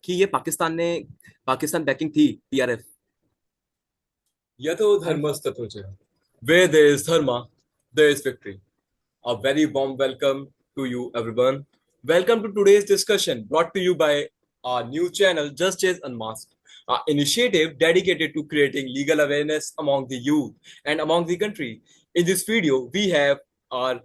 कि ये पाकिस्तान बैकिंग थी टीआरएफ? यतो धर्मस्ततोच where there is dharma there is victory. A very warm welcome to you everyone. Welcome to today's discussion brought to you by our new channel Justice Unmasked, an initiative dedicated to creating legal awareness among the youth and among the country. In this video we have our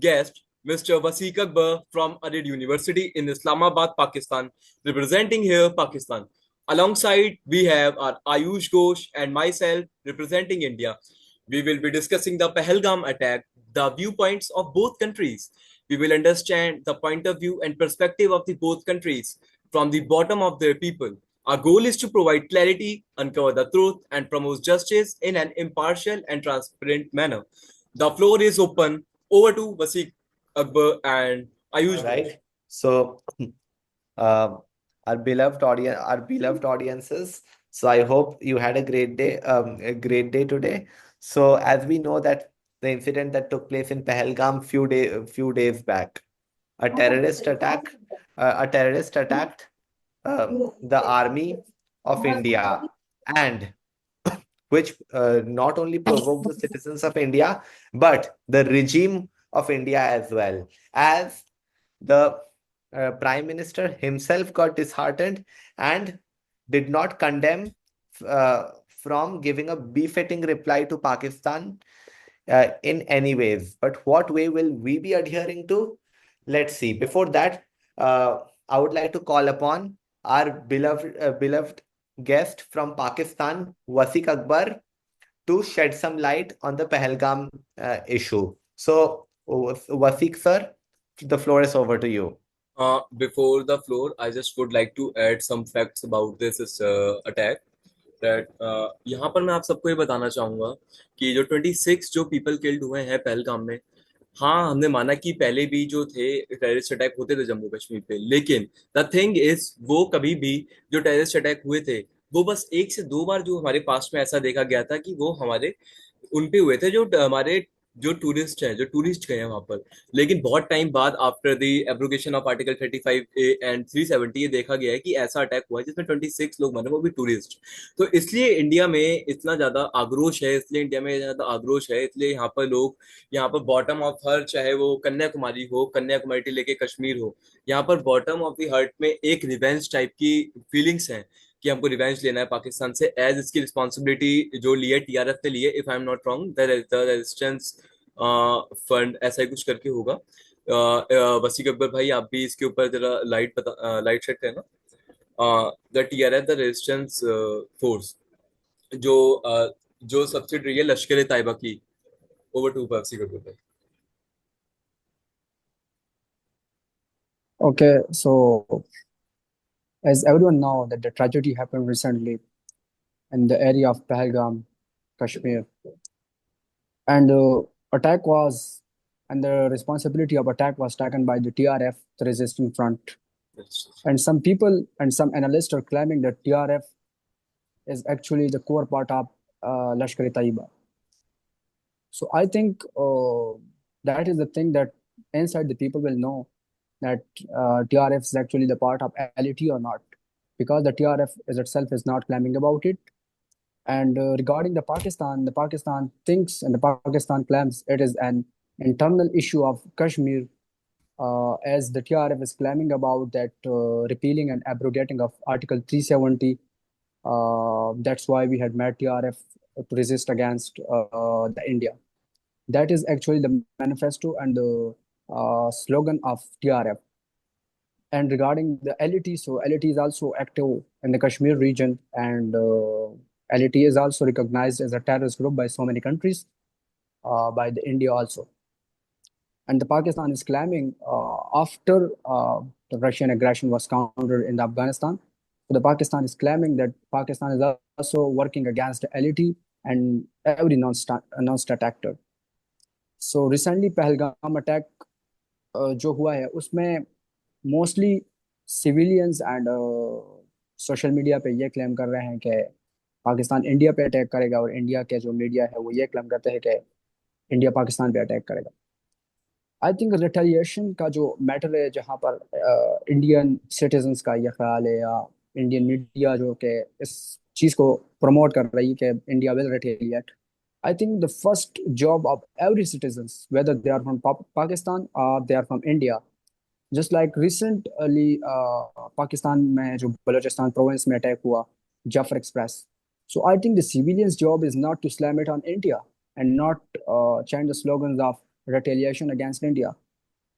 guest Mr. Wasiq Akbar from Arid University in Islamabad, Pakistan, representing here Pakistan. Alongside, we have our Ayush Ghosh and myself representing India. We will be discussing the Pahalgam attack, the viewpoints of both countries. We will understand the point of view and perspective of the both countries from the bottom of their people. Our goal is to provide clarity, uncover the truth, and promote justice in an impartial and transparent manner. The floor is open. Over to Wasiq Akbar and All Ayush Ghosh. right. So, uh, our beloved audiences. So I hope you had a great day today. So as we know that the incident that took place in Pahalgam few days back, a terrorist attack, a terrorist attacked the army of India, and which not only provoked the citizens of India, but the regime of India as well. As the Prime Minister himself got disheartened and did not condemn from giving a befitting reply to Pakistan in any ways. But what way will we be adhering to? Let's see. Before that, I would like to call upon our beloved guest from Pakistan, Wasiq Akbar, to shed some light on the Pahalgam issue. So, Wasiq sir, the floor is over to you. Before the floor, I just would like to add some facts about this attack. That यहाँ पर मैं आप सबको ये बताना चाहूंगा कि जो 26 जो पीपल किल्ड हुए हैं पहलगाम में, हाँ हमने माना कि पहले भी जो थे टेररिस्ट अटैक होते थे जम्मू कश्मीर पे, लेकिन द थिंग इज वो कभी भी जो टेररिस्ट अटैक हुए थे वो बस एक से दो बार जो हमारे पास में ऐसा देखा गया था कि वो हमारे उन पे हुए थे जो हमारे जो टूरिस्ट हैं, जो टूरिस्ट गए हैं वहां पर। लेकिन बहुत टाइम बाद after the abrogation of article 35A and 370 ये देखा गया है कि ऐसा अटैक हुआ है जिसमें 26 लोग मरे, वो भी टूरिस्ट। तो इसलिए इंडिया में इतना ज्यादा आक्रोश है, इसलिए इंडिया में ज्यादा आक्रोश है, इसलिए यहाँ पर लोग, यहाँ पर बॉटम ऑफ हर, चाहे वो कन्याकुमारी हो, कन्याकुमारी से लेके कश्मीर हो, यहाँ पर बॉटम ऑफ द हर्ट में एक रिवेंज टाइप की फीलिंग्स हैं कि हमको रिवेंज लेना है पाकिस्तान से। एज इसकी रिस्पॉन्सिबिलिटी जो ली है टीआरएफ ने ली है, if I am not wrong, the resistance fund ऐसा ही कुछ करके होगा। वसीक अकबर भाई आप भी इसके ऊपर जरा लाइट शेड करना। The TRF, the resistance force, जो जो सब्सिडरी है लश्कर ए तैयबा की। ओवर टू वसीक अकबर भाई। Okay, so as everyone know that the tragedy happened recently in the area of Pahalgam, Kashmir, and attack was and the responsibility of attack was taken by the TRF, the resistance front. And some people and some analysts are claiming that TRF is actually the core part of Lashkar-e-Taiba. So I think that is the thing that inside the people will know that TRF is actually the part of LET or not, because the TRF is itself is not claiming about it. And regarding the Pakistan thinks and the Pakistan claims it is an internal issue of Kashmir, as the TRF is claiming about that repealing and abrogating of Article 370. That's why we had met TRF to resist against the India. That is actually the manifesto and the slogan of TRF. And regarding the LET, so LET is also active in the Kashmir region, and LET is also recognized as a terrorist group by so many countries, by the India also. And the Pakistan is claiming after the Russian aggression was countered in Afghanistan, so the Pakistan is claiming that Pakistan is also working against the LET and every non-state actor. So recently Pahalgam attack जो हुआ है उसमें mostly civilians and social media पे ये claim कर रहे हैं कि पाकिस्तान इंडिया पे अटैक करेगा, और इंडिया के जो मीडिया है वो ये क्लेम करते हैं कि इंडिया पाकिस्तान पे अटैक करेगा। आई थिंक रिटेलिएशन का जो मैटर है, जहाँ पर इंडियन सिटीजन्स का ये ख्याल है या इंडियन मीडिया जो कि इस चीज़ को प्रमोट कर रही है कि India will retaliate. I think the first job of every citizens, whether they are from Pakistan or they are from India, just like recently Pakistan में जो बलूचिस्तान प्रोविंस में अटैक हुआ, Jafar Express. So I think the civilians' job is not to slam it on India and not chant the slogans of retaliation against India.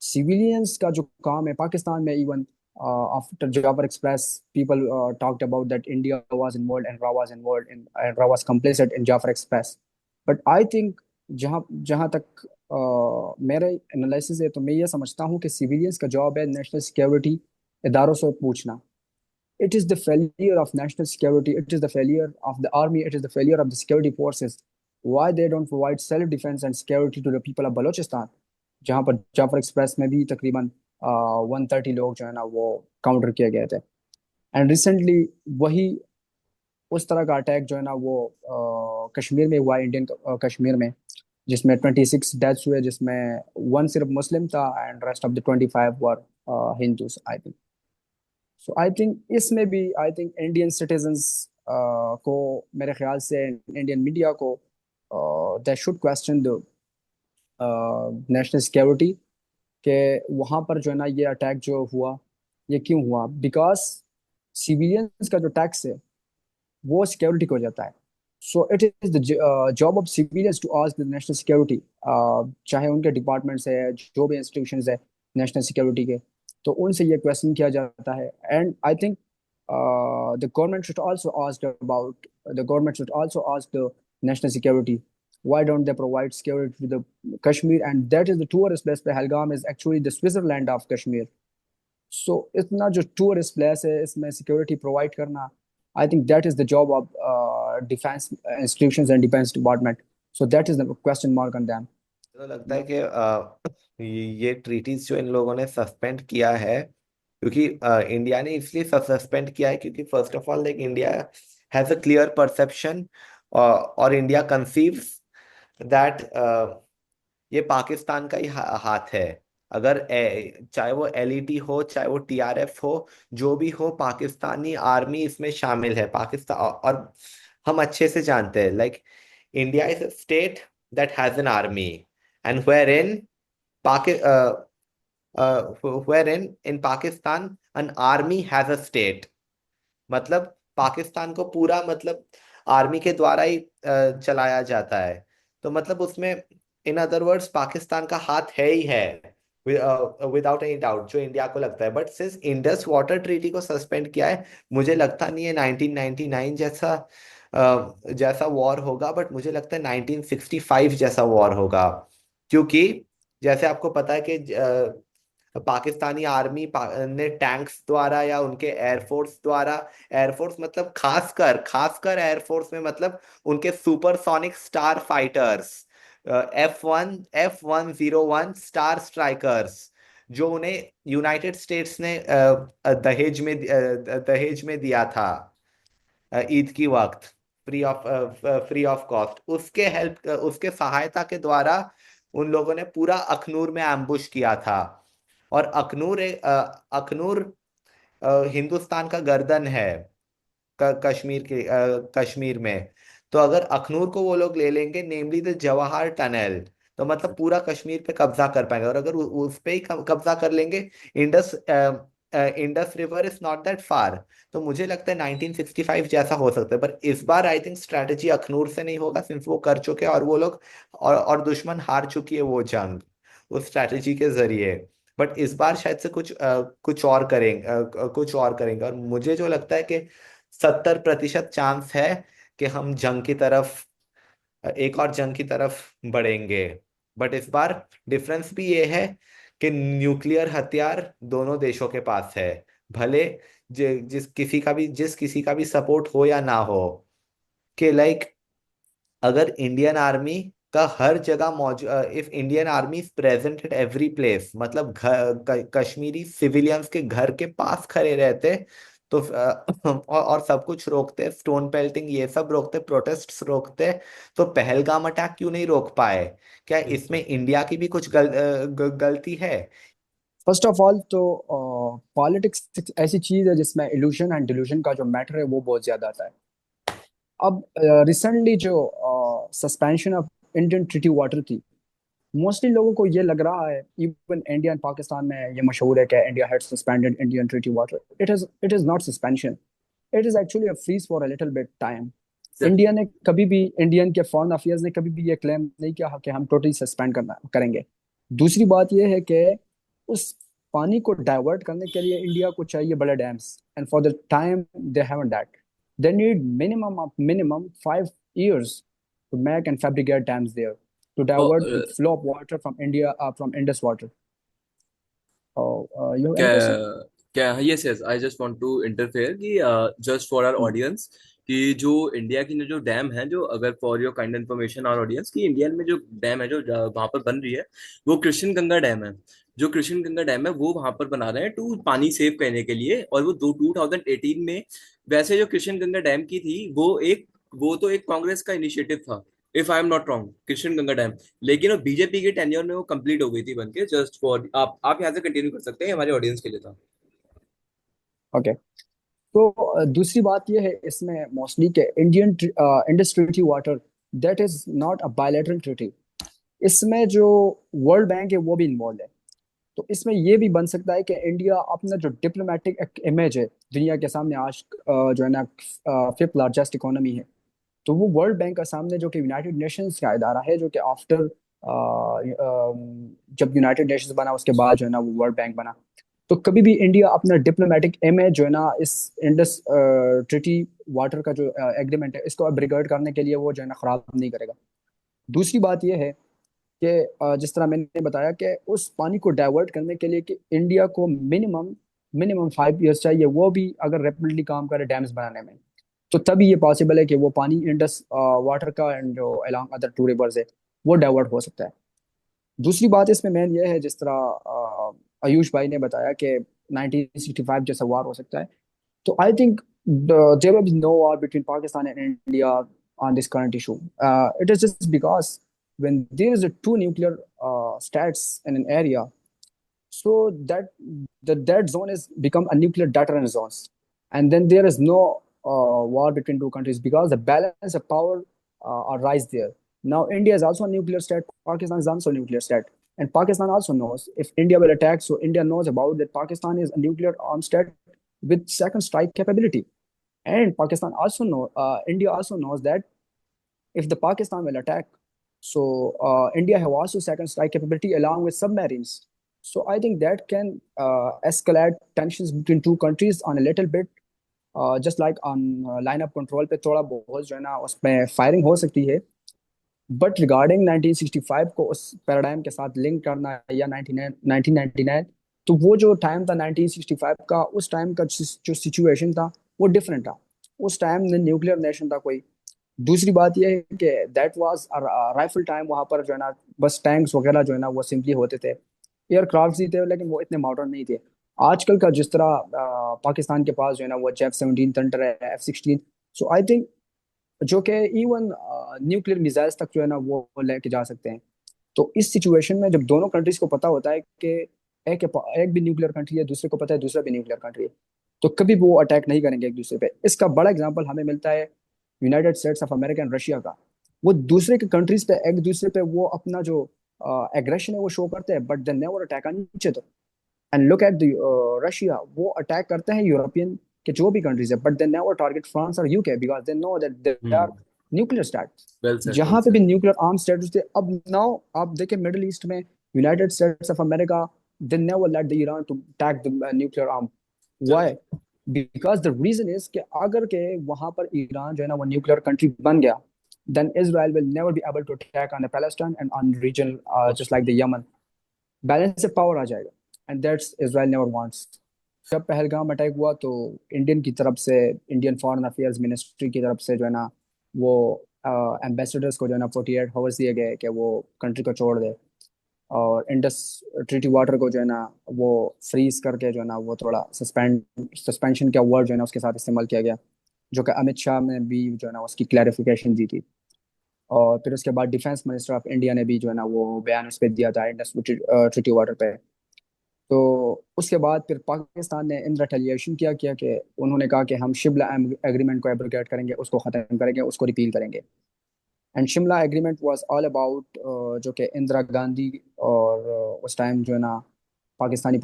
Civilians का जो काम है पाकिस्तान में, even after Jafar Express, people talked about that India was involved and Ra was involved in and Ra was complicit in Jafar Express. But I think जहाँ जहाँ तक मेरा analysis है, तो मैं ये समझता हूँ कि सिविलियंस का जॉब है नेशनल सिक्योरिटी इदारों से पूछना. It is the failure of national security, it is the failure of the army, it is the failure of the security forces. Why they don't provide self defense and security to the people of Balochistan, जहाँ पर Jafar express में भी तकरीबन 130 लोग जो है ना वो काउंटर किए गए थे. एंड रिसेंटली वही उस तरह का अटैक जो है ना वो कश्मीर में हुआ, इंडियन कश्मीर में, जिसमें 26 डेथ्स हुए, जिसमें वन सिर्फ मुस्लिम था and rest of the 25 were Hindus I think. So I think इसमें भी आई थिंक इंडियन सिटीजन्स को, मेरे ख्याल से इंडियन मीडिया को, they should question the national security कि वहाँ पर जो है ना ये अटैक जो हुआ ये क्यों हुआ. बिकॉज सिविलियंस का जो टैक्स है वो सिक्योरिटी को जाता है. So it is the job of civilians to ask the national security, चाहे उनके डिपार्टमेंट्स है, जो भी इंस्टीट्यूशंस है नेशनल सिक्योरिटी के, तो उनसे ये क्वेश्चन किया जाता है. And I think the government should also ask about, the government should also ask the national security why don't they provide security to the Kashmir, and that is the tourist place. Pahalgam is actually the Switzerland of Kashmir. So इतना जो tourist place है इसमें security provide करना, I think that is the job of defense institutions and defense department. So that is the question mark on them. तो लगता है कि ये ट्रीटीज जो इन लोगों ने सस्पेंड किया है, क्योंकि इंडिया ने इसलिए सस्पेंड किया है क्योंकि first of all like India has a clear perception, और इंडिया कंसीव्स दैट ये पाकिस्तान का ही हाथ है. अगर चाहे वो एलईटी हो, चाहे वो टीआरएफ हो, जो भी हो, पाकिस्तानी आर्मी इसमें शामिल है. पाकिस्तान, और हम अच्छे से जानते हैं like India is a state that has an army, and wherein in Pakistan an army has a state. मतलब पाकिस्तान को पूरा मतलब आर्मी के द्वारा ही चलाया जाता है. तो मतलब उसमें इन अदर वर्ड्स पाकिस्तान का हाथ है ही है, विदाउट एनी डाउट, जो इंडिया को लगता है. But since Indus water treaty को सस्पेंड किया है, मुझे लगता नहीं है 1999 जैसा वॉर होगा, बट मुझे लगता है 1965 जैसा वॉर होगा. क्योंकि जैसे आपको पता है कि पाकिस्तानी आर्मी ने टैंक्स द्वारा या उनके एयरफोर्स द्वारा, एयरफोर्स मतलब खासकर एयरफोर्स में मतलब उनके supersonic star fighters, F101 star strikers, जो उन्हें यूनाइटेड स्टेट्स ने दहेज में दिया था ईद की वक्त, फ्री ऑफ कॉस्ट. उसके सहायता के द्वारा उन लोगों ने पूरा अखनूर में एम्बुश किया था. और अखनूर हिंदुस्तान का गर्दन है कश्मीर में. तो अगर अखनूर को वो लोग ले लेंगे, नेमली द जवाहर टनल, तो मतलब पूरा कश्मीर पे कब्जा कर पाएंगे. और अगर उस पे ही कब्जा कर लेंगे, Indus river is not that far. तो मुझे लगता है 1965 जैसा हो सकता है. पर इस बार आई थिंक स्ट्रैटेजी अखनूर से नहीं होगा, सिंस वो कर चुके हैं और वो लोग, और दुश्मन हार चुकी है वो जंग उस स्ट्रैटेजी के जरिए. बट इस बार शायद से कुछ और करेंगे. और मुझे जो लगता है कि 70% चांस है कि हम एक और जंग की तरफ बढ़ेंगे. बट इस बार डिफरेंस भी ये है कि न्यूक्लियर हथियार दोनों देशों के पास है, भले जिस किसी का भी सपोर्ट हो या ना हो. कि लाइक अगर इंडियन आर्मी का हर जगह मौजूद, if Indian army is present at every place, मतलब कश्मीरी सिविलियंस के घर के पास खड़े रहते, तो और सब कुछ रोकते, स्टोन पेल्टिंग ये सब रोकते, प्रोटेस्ट रोकते, तो पहलगाम अटैक क्यों नहीं रोक पाए? क्या इसमें इंडिया की भी कुछ गलती है? फर्स्ट ऑफ ऑल तो पॉलिटिक्स ऐसी चीज है जिसमें इल्यूशन एंड डिल्यूशन का जो मैटर है वो बहुत ज्यादा आता है। अब रिसेंटली जो suspension of Indian treaty water थी, मोस्टली लोगों को ये लग रहा है, इवन इंडिया एंड पाकिस्तान में ये मशहूर है कि India had suspended Indian treaty water. It is not suspension, it is actually a freeze for a little bit time. India ने कभी भी, इंडियन के फॉरेन अफेयर्स ने कभी भी ये क्लेम नहीं किया कि हम टोटली सस्पेंड करना करेंगे। दूसरी बात ये है कि उस पानी को डाइवर्ट करने के लिए इंडिया को चाहिए बड़े dams, and for the time they haven't that. They need minimum 5 years to make and fabricate dams there to तो divert the flow of water from India, from Indus water. Oh, you have any क्या question? क्या yes yes I just want to interfere कि just for our Hmm. Audience कि जो India की जो dam है, जो अगर for your kind information our audience, कि इंडिया में जो डैम है जो वहां पर बन रही है, वो कृष्ण गंगा डैम है। जो कृष्ण गंगा डैम है वो वहां पर बना रहे हैं टू पानी सेव करने के लिए, और वो 2018 में। वैसे जो कृष्ण गंगा डैम की थी वो तो एक कांग्रेस का इनिशिएटिव था, if I am not wrong, Krishna Ganga dam. लेकिन वो बीजेपी के टेन्योर में वो कंप्लीट हो गई थी बन के। जस्ट फॉर आप यहाँ से कंटिन्यू कर सकते हैं, हमारे ऑडियंस के लिए था। Okay. तो दूसरी बात ये है इसमें मोस्टली कि Indian Indus treaty water, that is not a bilateral treaty. इसमें जो वर्ल्ड बैंक है वो भी इन्वॉल्व है। तो इसमें ये भी बन सकता है कि इंडिया अपना जो डिप्लोमेटिक इमेज है दुनिया के सामने आज, जो है ना, फिफ्थ लार्जेस्ट इकोनॉमी है, तो वो वर्ल्ड बैंक का सामने, जो कि यूनाइटेड नेशंस का इदारा है, जो कि आफ्टर जब यूनाइटेड नेशंस बना उसके बाद जो है ना वो वर्ल्ड बैंक बना, तो कभी भी इंडिया अपना डिप्लोमेटिक इमेज जो है ना इस इंडस ट्रीटी वाटर का जो एग्रीमेंट है इसको अब्रिगेट करने के लिए वो जो है ना खराब नहीं करेगा। दूसरी बात ये है कि जिस तरह मैंने बताया कि उस पानी को डाइवर्ट करने के लिए कि इंडिया को मिनिमम मिनिमम 5 years चाहिए, वो भी अगर रैपिडली काम करे डैम्स बनाने में, तो तभी ये पॉसिबल है कि वो पानी इंडस वाटर का एंड जो अलोंग अदर टू रिवर्स है वो डाइवर्ट हो सकता है। दूसरी बात इसमें मेन ये है, जिस तरह आयुष भाई ने बताया कि 1965 जैसा वार हो सकता है, तो I think there will be no war between Pakistan and India on this current issue. It is just because when there is a two nuclear states in an area, so that zone is become a nuclear deterrent zones, and then there is no war between two countries because the balance of power arise there. Now India is also a nuclear state, Pakistan is also a nuclear state, and Pakistan also knows if India will attack, so India knows about that Pakistan is a nuclear armed state with second strike capability. And Pakistan also India also knows that if the Pakistan will attack, so India have also second strike capability along with submarines. So I think that can escalate tensions between two countries on a little bit, just like on line of control पे थोड़ा बहुत जो है ना उसमें firing हो सकती है। बट रिगार्डिंग 1965 को उस पैराडाइम के साथ लिंक करना या 1999, तो वो जो टाइम था 1965 का, उस टाइम का जो सिचुएशन था वो डिफरेंट था। उस टाइम में न्यूक्लियर नेशन था कोई। दूसरी बात ये है कि दैट वाज राइफल टाइम, वहां पर जो है ना बस टैंक्स वगैरह जो है ना वो सिंपली होते थे, एयरक्राफ्ट ही थे लेकिन वो इतने मॉडर्न नहीं थे। आजकल का जिस तरह पाकिस्तान के पास जो है ना वो F-17 थंडर है, F-16, सो आई थिंक जो कि इवन न्यूक्लियर मिसाइल्स तक जो है ना वो लेके जा सकते हैं। तो इस सिचुएशन में जब दोनों कंट्रीज को पता होता है कि एक भी न्यूक्लियर कंट्री है, दूसरे को पता है दूसरा भी न्यूक्लियर कंट्री है, तो कभी वो अटैक नहीं करेंगे एक दूसरे पे। इसका बड़ा एग्जांपल हमें मिलता है United States of America and Russia का। वो दूसरे के कंट्रीज पे एक दूसरे पे वो अपना जो एग्रेशन है वो शो करते हैं, but they never attack on each other. And look at the Russia, वो अटैक करते हैं यूरोपियन के जो भी कंट्रीज है, but they never target France और UK because they know that they are hmm. Nuclear states. Well said, well जहां पे भी सेड। न्यूक्लियर आर्म स्टेट्स थे, अब नाउ आप देखें मिडिल ईस्ट में United States of America, they never let the Iran to attack the nuclear arm. Why? Because the reason is कि अगर के वहां पर ईरान जो है ना वो न्यूक्लियर कंट्री बन गया, then Israel will never be able to attack on the Palestine and on region just like the Yemen. Balance से पावर आ जाएगा, and that's Israel never wants. जब पहलगाम अटैक हुआ तो इंडियन की तरफ से, इंडियन फॉरेन अफेयर्स मिनिस्ट्री की तरफ से जो है ना वो एम्बेसडर्स को जो है ना 48 आवर्स दिए गए कि वो कंट्री को छोड़ दे, और इंडस ट्रीटी वाटर को जो है ना वो फ्रीज करके जो है ना वो थोड़ा सस्पेंशन का वर्ड जो है ना उसके साथ इस्तेमाल किया गया, जो कि अमित शाह ने भी जो है ना उसकी क्लैरिफिकेशन दी थी। और फिर उसके बाद डिफेंस मिनिस्टर ऑफ इंडिया ने भी जो है ना वो बयान उस पर दिया था इंडस ट्रीटी वाटर पे। तो उसके बाद फिर पाकिस्तान ने इन रिटेलिएशन किया कि उन्होंने कहा कि हम शिमला एग्रीमेंट को एब्रोगेट करेंगे, उसको ख़त्म करेंगे, उसको रिपील करेंगे। And Shimla agreement was all about जो कि इंदिरा गांधी और उस टाइम जो है ना पाकिस्तान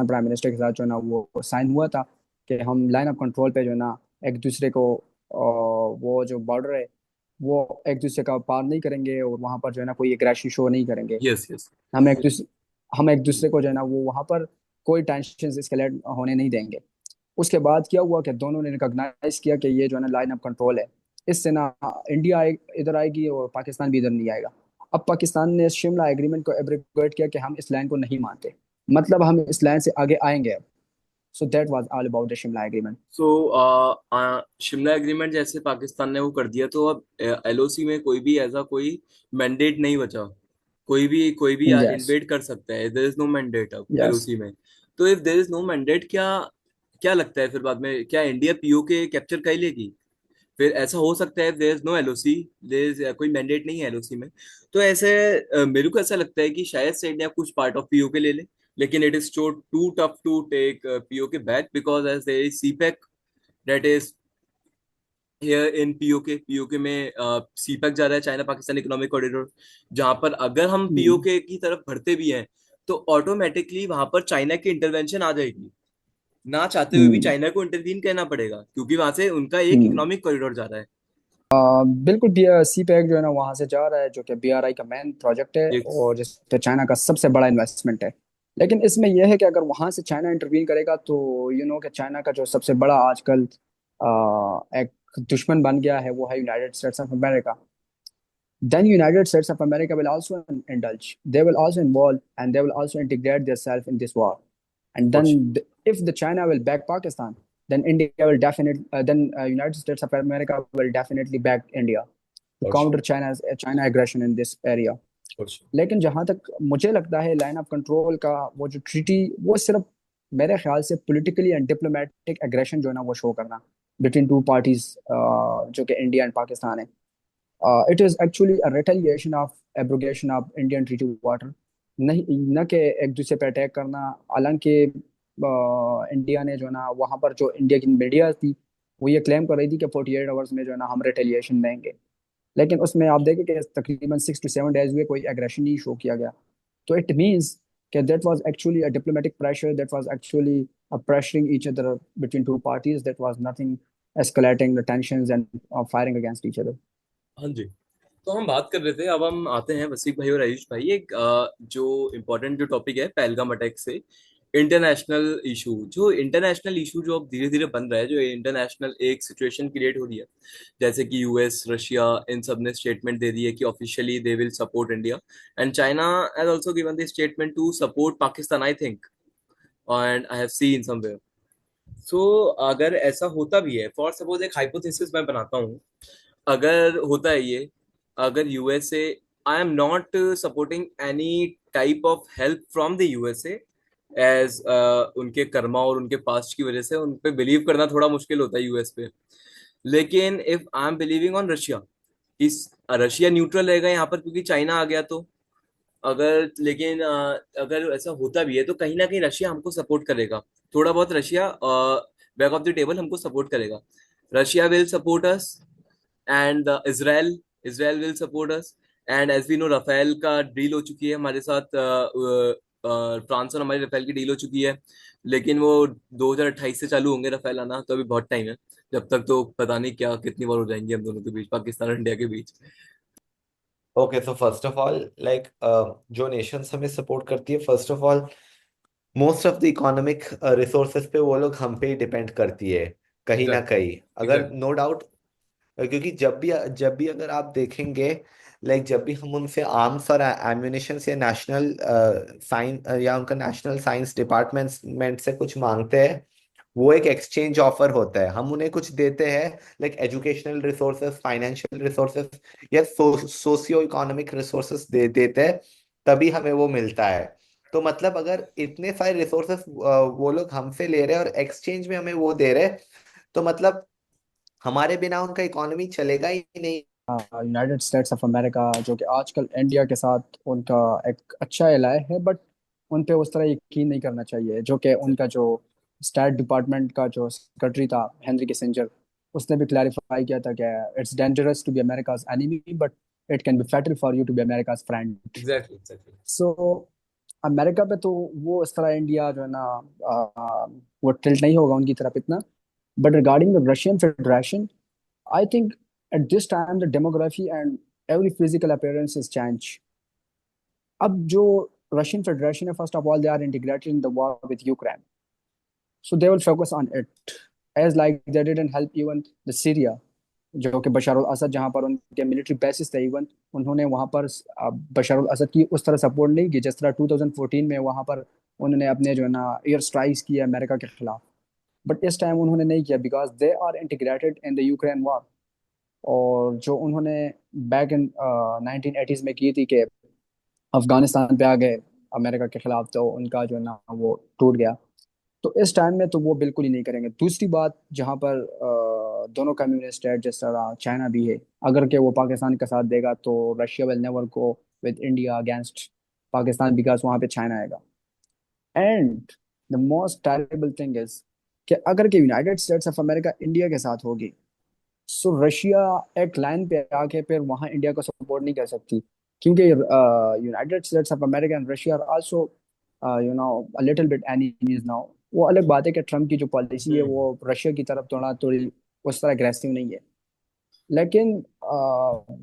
प्राइम मिनिस्टर के साथ जो है ना वो साइन हुआ था कि हम लाइन ऑफ कंट्रोल पे जो है ना एक दूसरे को वो जो बॉर्डर है वो एक दूसरे का पार नहीं करेंगे, और वहाँ पर जो है ना कोई एग्रेशन शो नहीं करेंगे। Yes yes. हम एक दूसरे हम एक दूसरे को जो है ना वो वहाँ पर कोई टेंशन एस्केलेट होने नहीं देंगे। उसके बाद क्या हुआ कि दोनों ने रिकॉग्नाइज किया कि ये जो है ना लाइन ऑफ कंट्रोल है, इससे ना इंडिया इधर आएगी और पाकिस्तान भी इधर नहीं आएगा। अब पाकिस्तान ने शिमला एग्रीमेंट को एब्रोगेट किया कि हम इस लाइन को नहीं मानते, मतलब हम इस लाइन से आगे आएंगे अब। So that was all about the Shimla agreement. So Shimla agreement जैसे पाकिस्तान ने वो कर दिया, तो अब एलओसी में कोई भी ऐसा कोई मैंडेट नहीं बचा। कोई भी यस। इन्वेट कर सकता है, देयर इज नो मैंडेट अब यस। एलओसी में। तो if there is no mandate, क्या क्या लगता है फिर बाद में क्या इंडिया पीओके कैप्चर कर लेगी? फिर ऐसा हो सकता है there is no LOC, there is कोई मैंडेट नहीं है एलओसी में। तो ऐसे मेरे को ऐसा लगता है कि शायद से इंडिया कुछ पार्ट ऑफ पीओके ले ले, लेकिन it is too tough to take POK back because as there is CPEC that is here in POK में सीपेक जा रहा है, चाइना पाकिस्तान इकोनॉमिक कॉरिडोर, जहां पर अगर हम हम्म। पीओके की तरफ बढ़ते भी हैं तो ऑटोमेटिकली वहां पर चाइना की इंटरवेंशन आ जाएगी। ना चाहते हुए भी हम्म। चाइना को इंटरवीन करना पड़ेगा क्योंकि वहां से उनका एक हम्म। इकोनॉमिक कॉरिडोर जा रहा है। बिल्कुल भी सी पैक जो है ना वहाँ से जा रहा है, जो कि BRI का मेन प्रोजेक्ट है Yes. और जिस पे चाइना का सबसे बड़ा इन्वेस्टमेंट है। लेकिन इसमें यह है कि अगर वहाँ से चाइना इंटरवीन करेगा तो कि चाइना का जो सबसे बड़ा आजकल एक दुश्मन बन गया है वो है United States of America. Then United States of America will also indulge. They will also involve and they will also integrate themselves in this war. And For sure. then, if the China will back Pakistan, then India will definitely, then United States of America will definitely back India to For counter sure. China aggression in this area. For sure. लेकिन जहां तक मुझे लगता है line of control का वो जो treaty वो सिर्फ मेरे ख्याल से पॉलिटिकली एंड डिप्लोमेटिक एग्रेशन जो है ना वो शो करना बिटवीन टू पार्टीज जो कि इंडिया एंड पाकिस्तान है। It is actually a retaliation of abrogation of Indian treaty water, नहीं न कि एक दूसरे पे अटैक करना। हालांकि इंडिया ने जो है ना वहाँ पर जो इंडिया की मीडिया थी वो ये क्लेम कर रही थी कि 48 आवर्स में जो है ना हम रिटेलिएशन देंगे, लेकिन उसमें आप देखें कि तकरीबन 6 to 7 डेज हुए कोई एग्रेशन नहीं शो किया गया। तो इट मीन्स कि that was actually a diplomatic pressure, that was actually a pressuring each other between two parties, that was nothing escalating the tensions and firing against each other. हाँ जी। तो हम बात कर रहे थे, अब हम आते हैं वसीक भाई और आयुष भाई, एक जो इम्पोर्टेंट जो टॉपिक है पहलगाम अटैक से इंटरनेशनल इशू जो अब धीरे धीरे बन रहा है, जो इंटरनेशनल एक सिचुएशन क्रिएट हो रही है, जैसे कि यूएस रशिया इन सब ने स्टेटमेंट दे दी है कि officially they will support India, and China has also given the statement to support Pakistan I think, and I have seen somewhere. So अगर ऐसा होता भी है, फॉर सपोज एक हाइपोथेसिस मैं बनाता हूँ, अगर होता है ये, अगर USA, I am not supporting any type of help from the USA as उनके कर्मा और उनके पास्ट की वजह से उन पे बिलीव करना थोड़ा मुश्किल होता है यूएस पे। लेकिन if I am believing on Russia, इस रशिया न्यूट्रल रहेगा यहाँ पर क्योंकि चाइना आ गया तो, अगर लेकिन अगर ऐसा होता भी है तो कहीं ना कहीं रशिया हमको सपोर्ट करेगा, थोड़ा बहुत Russia back of the table हमको सपोर्ट करेगा। Russia will support us and Israel Israel will support us, and as we know Rafale का डील हो चुकी है हमारे साथ, फ्रांस और हमारी राफेल की डील हो चुकी है, लेकिन वो 2028 से चालू होंगे राफेल आना, तो अभी बहुत टाइम है। जब तक तो पता नहीं क्या कितनी बार हो जाएंगे हम दोनों के बीच, पाकिस्तान और इंडिया के बीच। Okay, so first of all like जो नेशंस हमें सपोर्ट करती है, first of all most of the economic resources पे वो लोग हम पे ही डिपेंड करती है कहीं ना एग्जैक्टली। कहीं, अगर एग्जैक्टली। No doubt. क्योंकि जब भी अगर आप देखेंगे, लाइक जब भी हम उनसे आर्म्स और एम्यूनिशन या नेशनल साइंस या उनका नेशनल साइंस डिपार्टमेंट से कुछ मांगते हैं, वो एक एक्सचेंज ऑफर होता है, हम उन्हें कुछ देते हैं, like educational resources, financial resources या सोशियो इकोनॉमिक रिसोर्सेज देते हैं, तभी हमें वो मिलता है। तो मतलब अगर इतने सारे रिसोर्सेज वो लोग हमसे ले रहे हैं और एक्सचेंज में हमें वो दे रहे हैं, तो मतलब हमारे बिना उनका इकोनॉमी चलेगा ही नहीं। यूनाइटेड स्टेट्स ऑफ अमेरिका जो कि आजकल इंडिया के साथ उनका एक अच्छा एलाय है, बट उन पे उस तरह यकीन नहीं करना चाहिए, जो कि उनका जो स्टेट डिपार्टमेंट का जो सेक्रेटरी था हेनरी किसिंजर, उसने भी क्लैरिफाई किया था कि it's dangerous to be America's enemy but it can be fatal for you to be America's friend. Exactly exactly. So America पे तो वो इस तरह इंडिया जो है ना, आ, वो टिल्ट नहीं होगा उनकी तरफ इतना। But regarding the Russian federation, I think at this time the demography and every physical appearance is changed. अब जो रशियन फेडरेशन है, first of all they are integrated in the war with Ukraine, so they will focus on it as like they didn't help even the Syria, जो कि बशर अल असद जहाँ पर उनके military bases थे, even उन्होंने वहाँ पर बशर अल असद की उस तरह सपोर्ट नहीं की जिस तरह 2014 में वहाँ पर उन्होंने अपने जो है ना एयर स्ट्राइक्स किए अमेरिका के खिलाफ। बट इस टाइम उन्होंने नहीं किया because they are integrated in the Ukraine war. और जो उन्होंने बैक इन 1980s में की थी कि अफगानिस्तान पे आ गए अमेरिका के खिलाफ, तो उनका जो है ना वो टूट गया। तो इस टाइम में तो वो बिल्कुल ही नहीं करेंगे। दूसरी बात, जहाँ पर दोनों कम्युनिस्ट है जिस तरह चाइना भी है, अगर के वो पाकिस्तान का साथ देगा तो Russia will never go with India against Pakistan because वहाँ पे चाइना आएगा। And the most terrible thing is कि अगर के United States of America India के साथ होगी, सो रशिया एक लाइन पे आके फिर वहाँ इंडिया को सपोर्ट नहीं कर सकती, क्योंकि United States of America and Russia are also you know a little bit enemies now. वो अलग बात है कि ट्रम्प की जो पॉलिसी है वो रशिया की तरफ थोड़ा थोड़ी उस तरह अग्रेसिव नहीं है, लेकिन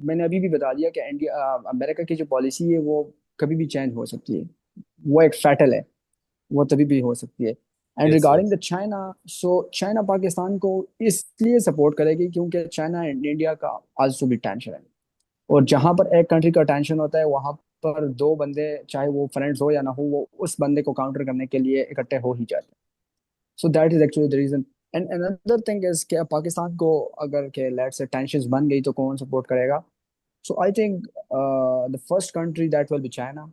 मैंने अभी भी बता दिया कि इंडिया अमेरिका की जो पॉलिसी है वो कभी भी चेंज हो सकती है, वो एक फैटल है, वो तभी भी हो सकती है। And yes regarding yes. The China, so China Pakistan को इसलिए सपोर्ट करेगी क्योंकि चाइना एंड इंडिया का आल्सो भी टेंशन है, और जहां पर एक कंट्री का टेंशन होता है वहां पर दो बंदे, चाहे वो फ्रेंड्स हो या ना हो, वो उस बंदे को काउंटर करने के लिए इकट्ठे हो ही जाते हैं। So that is actually the reason. And another thing is कि पाकिस्तान को अगर के लेट से टेंशन बन गई तो कौन सपोर्ट करेगा? So I think the first country that will be China,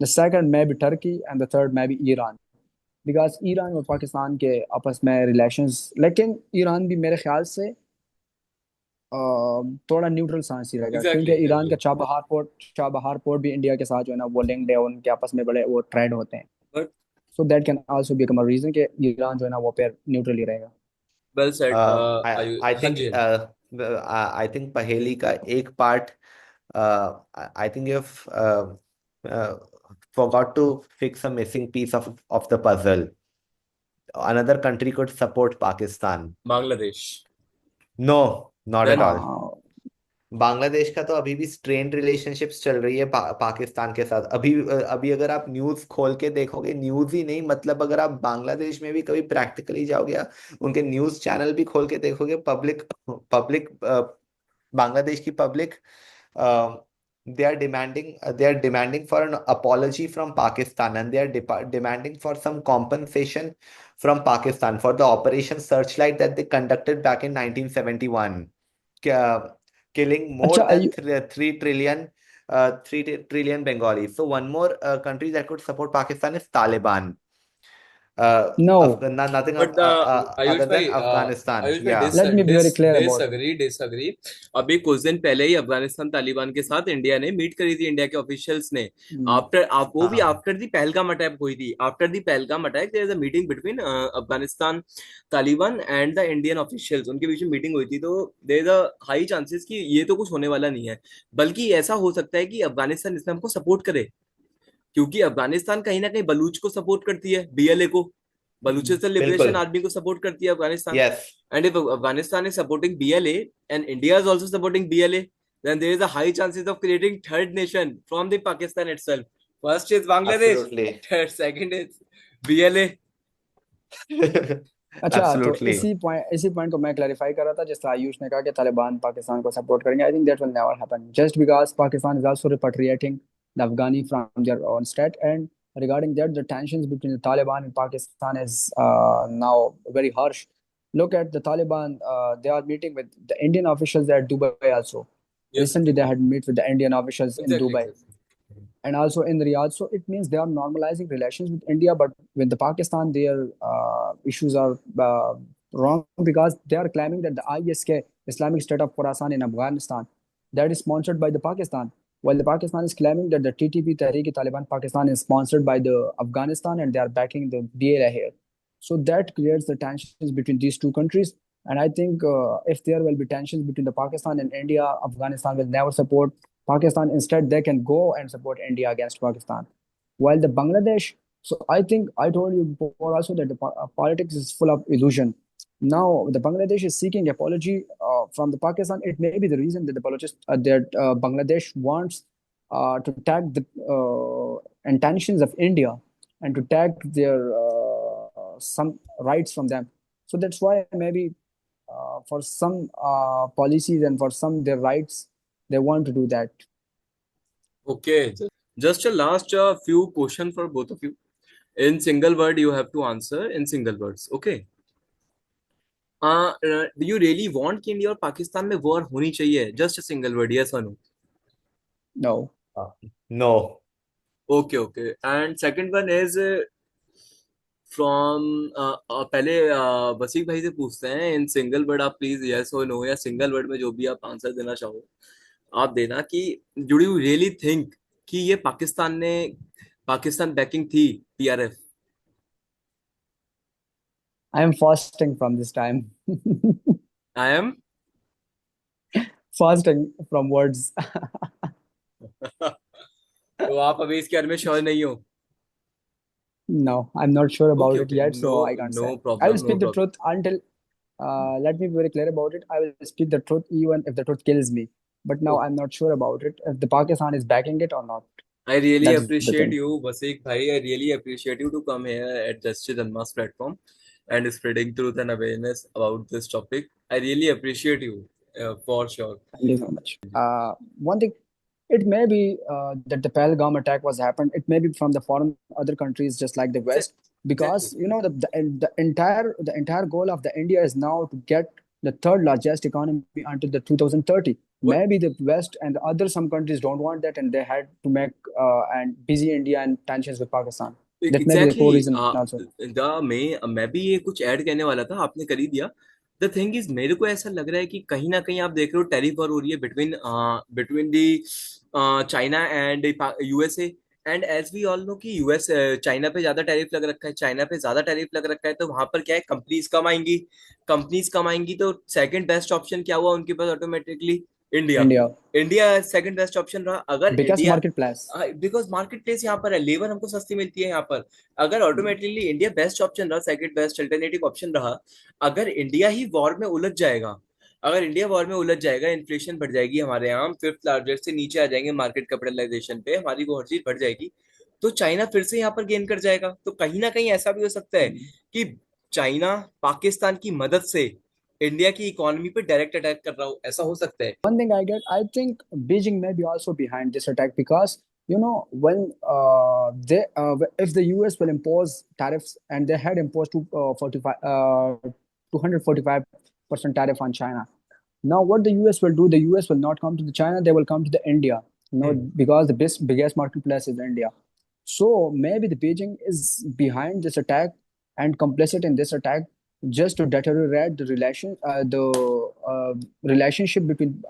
the second may be Turkey, and the third may be Iran. Because Iran और पाकिस्तान के आपस में रिलेशंस, लेकिन ईरान भी मेरे ख्याल से थोड़ा न्यूट्रल सांस ही रहेगा, क्योंकि एग्जैक्टली ईरान एग्जैक्टली। का चाबहार पोर्ट भी इंडिया के साथ जो है ना वो लिंक्ड है, उनके आपस में बड़े वो ट्रेड होते हैं। But so that can also become a reason कि ईरान जो है ना वो फिर न्यूट्रल ही रहेगा। Well said. I I हाँ think जी हाँ जी। I think पहेली का एक part I think you've uh, forgot to fix a missing piece of the puzzle. Another country could support Pakistan. Bangladesh. No, not at then all. हाँ। बांग्लादेश का तो अभी भी स्ट्रेन्ड रिलेशनशिप्स चल रही है पाकिस्तान के साथ। अभी अभी अगर आप न्यूज़ खोल के देखोगे, न्यूज़ ही नहीं मतलब अगर आप बांग्लादेश में भी कभी प्रैक्टिकली जाओगे या उनके न्यूज़ चैनल भी खोल के देखोगे, पब्लिक पब्लिक बांग्लादेश की public they are demanding for an apology from Pakistan, and they are demanding for some compensation from Pakistan for the Operation Searchlight that they conducted back in 1971, killing more अच्छा than 3 trillion Bengalis. So one more country that could support Pakistan is Taliban. No, Nothing but other Ayush than भाई, Afghanistan. Ayush भाई, Yeah. Let me be very clear about. Disagree disagree. अभी कुछ दिन पहले ही अफगानिस्तान तालिबान के साथ India ने मीट करी थी, इंडिया के ऑफिशियल्स ने। आफ्टर आप वो भी हाँ आफ्टर दी पहलगाम अटैक हुई थी, after the Pahalgam attack there is a meeting between Afghanistan Taliban and the Indian officials, उनके बीच में मीटिंग हुई थी। तो there is a high chances कि ये तो कुछ होने वाला नहीं है, बल्कि ऐसा हो सकता है कि अफगानिस्तान इस्लाम को सपोर्ट करे, क्योंकि अफगानिस्तान कहीं ना कहीं बलूच को सपोर्ट करती है, बीएलए को, बलूचिस्तान लिबरेशन बिल्कुल। आर्मी को सपोर्ट करती है Afghanistan. Yes. And if Afghanistan is supporting BLA and India is also supporting BLA, then there is a high chances of creating third nation from the Pakistan itself. First is Bangladesh, Absolutely. third second is BLA. अच्छा, तो Absolutely. इसी point को मैं clarify कर रहा था, जिस तरह आयुष ने कहा कि तालिबान पाकिस्तान को सपोर्ट करेंगे। I think that will never happen just because Pakistan is also repatriating the Afghani from their own state. And regarding that, the tensions between the Taliban and Pakistan is now very harsh. Look at the Taliban; they are meeting with the Indian officials at Dubai also. Yes, Recently, they had met with the Indian officials in exactly, Dubai exactly. and also in Riyadh. So it means they are normalizing relations with India, but with the Pakistan, their issues are wrong because they are claiming that the ISK, Islamic State of Khorasan in Afghanistan, that is sponsored by the Pakistan. while the Pakistan is claiming that the TTP, Tehreek-e-Taliban Pakistan, is sponsored by the Afghanistan and they are backing the BLA here. So that creates the tensions between these two countries. And I think if there will be tensions between the Pakistan and India, Afghanistan will never support Pakistan. Instead, they can go and support India against Pakistan. While the Bangladesh, so I think I told you before also that the politics is full of illusion. Now the Bangladesh is seeking apology from the Pakistan. It may be the reason that Bangladesh wants to tag the intentions of India and to tag their some rights from them. So that's why maybe for some policies and for some their rights, they want to do that. Okay, just a last few question for both of you. In single word, you have to answer in single words. Okay. Do you really want कि India और पाकिस्तान में war होनी चाहिए? Just a single word, yes or no? No. No. Okay. And second one is from पहले वसीक भाई से पूछते हैं इन सिंगल वर्ड, आप प्लीज यस और नो या सिंगल वर्ड में जो भी आप आंसर देना चाहो आप देना कि डू यू रियली थिंक कि ये पाकिस्तान बैकिंग थी PRF? I am fasting from this time. I am Fasting from words. तो आप अभी इसके बारे में श्योर नहीं हो? No, I'm not sure about Okay, it okay. yet, so I can't No say. I problem, will no speak the problem. truth until, let me be very clear about it. I will speak the truth even if the truth kills me. But now Oh, I'm not sure about it, if the Pakistan is backing it or not. I really That's the appreciate thing. you, Vasik bhai. I really appreciate you to come here at Justice Dhamma's platform and spreading truth and awareness about this topic. I really appreciate you, for sure. Thank you so much. One thing, it may be that the Pahalgam attack was happened. It may be from the foreign other countries, just like the West, Exactly. because you know the entire goal of the India is now to get the third largest economy until the 2030. What Maybe the West and the other some countries don't want that, and they had to make and busy India and tensions with Pakistan. That may be the core exactly reason also. The मैं भी ये कुछ add कहने वाला था, आपने कर ही दिया. द थिंग इज मेरे को ऐसा लग रहा है कि कहीं ना कहीं आप देख रहे हो टैरिफ वॉर हो रही है between the China and USA. And as we all know कि यूएस चाइना पे ज्यादा टैरिफ लग रखा है, चाइना पे ज्यादा टैरिफ लग रखा है, तो वहां पर क्या है, कंपनीज कम आएंगी तो सेकंड बेस्ट ऑप्शन क्या हुआ उनके पास automatically? India. India, India second best option रहा. अगर biggest India, marketplace. Because market place यहाँ पर है, लेबर हमको सस्ती मिलती है यहाँ पर. अगर ऑटोमेटिकली इंडिया बेस्ट ऑप्शन रहा, सेकंड बेस्ट अल्टरनेटिव ऑप्शन रहा, अगर इंडिया ही वॉर में उलझ जाएगा, अगर इंडिया वॉर में उलझ जाएगा, इन्फ्लेशन बढ़ जाएगी, हमारे यहाँ फिफ्थ लार्जेस्ट से नीचे आ जाएंगे मार्केट कैपिटलाइजेशन पे, हमारी वो हर चीज बढ़ जाएगी, तो चाइना फिर से यहाँ पर गेन कर जाएगा. तो कहीं ना कहीं ऐसा भी हो सकता है कि चाइना पाकिस्तान की मदद से इंडिया की इकोनॉमी पे डायरेक्ट अटैक कर रहा हो, ऐसा हो सकता है. One thing I think Beijing may be also behind this attack because you know when if the US will impose tariffs and they had imposed 245% tariff on China. Now what the US will do, the US will not come to the China, they will come to the India, you know, because the biggest marketplace is India. So maybe the Beijing is behind this attack and complicit in this attack just to deteriorate the relationship between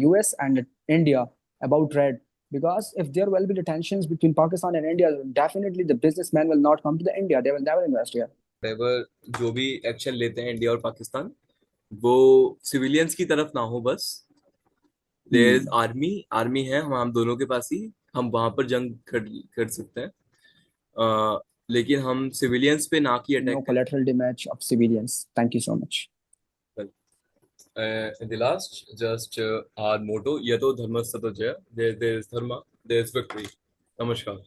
US and India about trade. Because if there will be the tensions between Pakistan and India, definitely the businessmen will not come to the India. They will never invest here. Whatever जो भी action लेते हैं India और पाकिस्तान, वो civilians की तरफ ना हो बस. देयर इज आर्मी है हम दोनों के पास ही, हम वहां पर जंग कर सकते हैं, लेकिन हम सिविलियंस पे ना की No अटैक करें. collateral damage of civilians. Thank you so much. In the last, just our motto, यतो धर्मस्य तो जय, there is dharma, there is victory. नमस्कार.